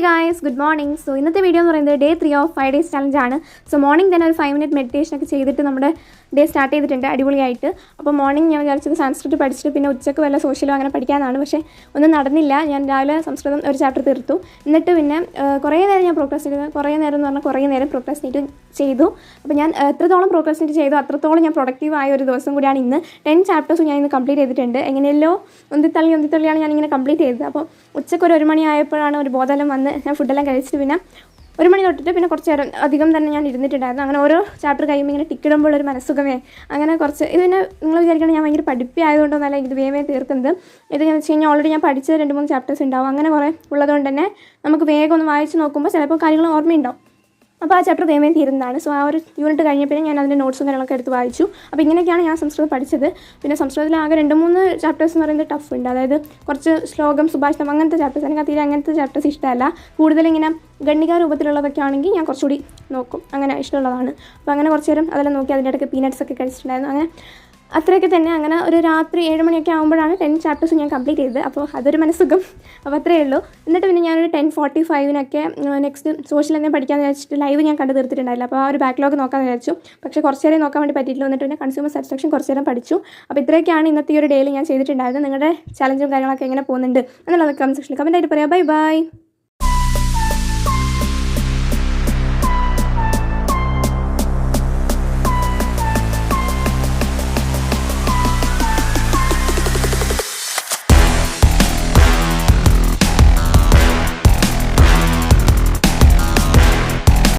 Guys, good morning. So ഇന്നത്തെ video എന്ന് പറയുന്നത് ഡേ 3 ഓഫ് 5 ഡേയ്സ് ചലഞ്ചാണ്. സോ മോർണിംഗ് തന്നെ ഒരു 5 മിനിറ്റ് മെഡിറ്റേഷൻ ഒക്കെ ചെയ്തിട്ട് നമ്മുടെ ഡേ സ്റ്റാർട്ട് ചെയ്തിട്ടുണ്ട് അടിപൊളിയായിട്ട്. അപ്പോൾ മോർണിംഗ് ഞാൻ വിചാരിച്ചത് സംസ്കൃതം പഠിച്ചിട്ട് പിന്നെ ഉച്ചയ്ക്ക് വല്ല സോഷ്യലോ അങ്ങനെ പഠിക്കാനാണ്. പക്ഷേ ഒന്നും നടന്നില്ല. ഞാൻ രാവിലെ സംസ്കൃതം ഒരു ചാപ്റ്റർ തീർത്തു. എന്നിട്ട് പിന്നെ കുറേ നേരം ഞാൻ പ്രോക്രാസ്റ്റിനേറ്റ് ചെയ്തു. കുറേ നേരം എന്ന് പറഞ്ഞാൽ കുറേ നേരം പ്രോക്രാസ്റ്റിനേറ്റ് ചെയ്തു. അപ്പോൾ ഞാൻ എത്രത്തോളം പ്രോക്രാസ്റ്റിനേറ്റ് ചെയ്തു അത്രത്തോളം ഞാൻ പ്രൊഡക്റ്റീവ് ആയ ഒരു ദിവസം കൂടിയാണ് ഇന്ന്. 10 ചാപ്റ്റേഴ്സ് ഞാൻ ഇന്ന് കംപ്ലീറ്റ് ചെയ്തിട്ടുണ്ട്. എങ്ങനെയല്ലോ ഒന്തിത്തള്ളിയാണ് ഞാനിങ്ങനെ കംപ്ലീറ്റ് ചെയ്തത്. അപ്പോൾ ഉച്ചയ്ക്ക് ഒരു മണി ആയപ്പോഴാണ് ഒരു ബോധമെല്ലാം വന്ന് ഞാൻ ഫുഡെല്ലാം കഴിച്ചിട്ട് പിന്നെ 1 മണി തൊട്ടിട്ട് പിന്നെ കുറച്ച് നേരം അധികം തന്നെ ഞാൻ ഇരുന്നിട്ടുണ്ടായിരുന്നു. അങ്ങനെ ഓരോ ചാപ്റ്റർ കഴിയുമ്പോൾ ഇങ്ങനെ ടിക്കിടുമ്പോൾ ഒരു മനസ്സുഖമേ അങ്ങനെ കുറച്ച് ഇത് പിന്നെ നിങ്ങൾ വിചാരിക്കണം ഞാൻ ഭയങ്കര പഠിപ്പി ആയതുകൊണ്ടൊന്നല്ല ഇത് വേഗം തീർക്കുന്നത്. ഇത് എന്ന് വെച്ച് കഴിഞ്ഞാൽ ഓൾറെഡി ഞാൻ പഠിച്ച 2-3 ചാപ്റ്റേഴ്സ് ഉണ്ടാവും. അങ്ങനെ കുറേ ഉള്ളതുകൊണ്ട് തന്നെ നമുക്ക് വേഗം ഒന്ന് വായിച്ച് നോക്കുമ്പോൾ ചിലപ്പോൾ കാര്യങ്ങൾ ഓർമ്മയുണ്ടാവും. അപ്പോൾ ആ ചാപ്റ്റർ വേഗം തീരുന്നതാണ്. സോ ആ ഒരു യൂണിറ്റ് കഴിഞ്ഞപ്പോൾ ഞാൻ അതിൻ്റെ നോട്ട്സും കാര്യങ്ങളൊക്കെ എടുത്ത് വായിച്ചു. അപ്പോൾ ഇങ്ങനെയൊക്കെയാണ് ഞാൻ സംസ്കൃതം പഠിച്ചത്. പിന്നെ സംസ്കൃതത്തിൽ ആകെ 2-3 ചാപ്റ്റേഴ്സ് എന്ന് പറയുന്നത് ടഫ് ഉണ്ട്. അതായത് കുറച്ച് ശ്ലോകം, സുഭാഷിതം അങ്ങനത്തെ ചാപ്റ്റേഴ്സ്. എനിക്ക് തീരെ അങ്ങനത്തെ ചാപ്റ്റേഴ്സ് ഇഷ്ടമല്ല. കൂടുതലിങ്ങനെ ഗണ്ണിക രൂപത്തിലുള്ളതൊക്കെ ആണെങ്കിൽ ഞാൻ കുറച്ചുകൂടി നോക്കും. അങ്ങനെ ഇഷ്ടമുള്ളതാണ്. അപ്പോൾ അങ്ങനെ കുറച്ച് നേരം അതെല്ലാം നോക്കി അതിൻ്റെ ഇടയ്ക്ക് പീനട്സ് ഒക്കെ കഴിച്ചിട്ടുണ്ടായിരുന്നു. അങ്ങനെ അത്രയൊക്കെ തന്നെ. അങ്ങനെ ഒരു രാത്രി 7 മണിയൊക്കെ ആകുമ്പോഴാണ് 10 ചാപ്റ്റേഴ്സ് ഞാൻ കംപ്ലീറ്റ് ചെയ്തത്. അപ്പോൾ അതൊരു മനസ്സുഖം. അപ്പോൾ അത്രയേ ഉള്ളൂ. എന്നിട്ട് പിന്നെ ഞാനൊരു 10:45 നെക്സ്റ്റ് സോഷ്യൽ തന്നെ പഠിക്കാമെന്ന് വിചാരിച്ചിട്ട് ലൈവ് ഞാൻ കണ്ടു തീർത്തിട്ടുണ്ടായില്ല. അപ്പോൾ ആ ഒരു ബാക്ക്ലോഗ് നോക്കാമെന്ന് വിചാരിച്ചു. പക്ഷേ കുറച്ച് നേരം നോക്കാൻ വേണ്ടി പറ്റിയില്ല. എന്നിട്ട് പിന്നെ കൺസ്യൂമർ സാറ്റിസ്ഫാക്ഷൻ കുറച്ച് നേരം പഠിച്ചു. അപ്പോൾ ഇത്രയൊക്കെയാണ് ഇന്നത്തെ ഈ ഒരു ഡേയിൽ ഞാൻ ചെയ്തിട്ടുണ്ടായിരുന്നത്. നിങ്ങളുടെ ചലഞ്ചും കാര്യങ്ങളൊക്കെ എങ്ങനെ പോകുന്നുണ്ട് എന്നുള്ളത് കമൻറ്റ് സെക്ഷനിൽ കമൻറ്റായിട്ട് പറയാം. Bye bye.